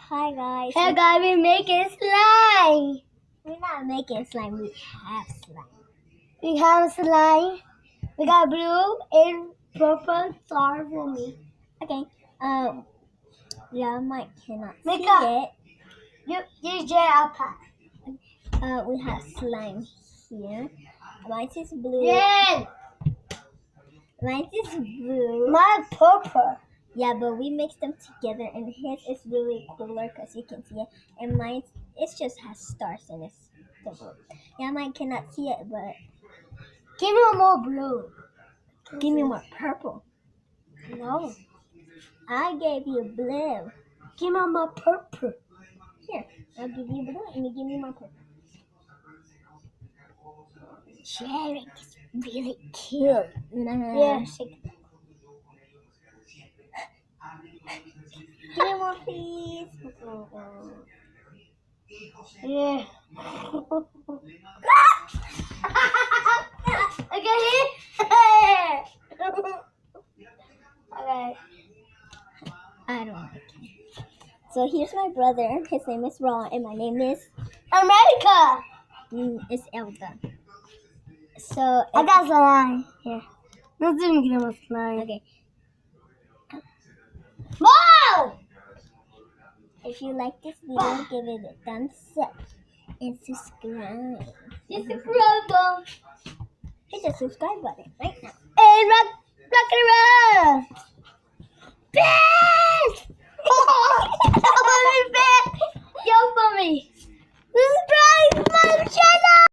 Hi guys. Hey guys, we're making slime. We're not making slime, we have slime. We have slime. We got blue and purple. Sorry for me. Okay. Yeah, Mike cannot Make see up. it. You J-Alpaca. We have slime here. Mine is blue. Jen. Mine is blue. My purple. Yeah, but we mixed them together, and his is really cooler because you can see it, and mine it just has stars in it. So blue. Yeah, mine cannot see it, but Give me more blue. give me more purple. No. I gave you blue. Give me more purple. Here, I'll give you blue, and you give me more purple. Sharing is really cute. Yeah, shake it. Give me more, please. Yeah. Okay. Okay. I don't like it. So here's my brother. His name is Ron, and my name is America. is Elda. So I got slime. Yeah. Let's even get him a slime. okay. Wow! If you like this video, give it a thumbs up and subscribe. Hit the subscribe button right now. And rock and roll. Bitch! Yo, for me. Subscribe my channel.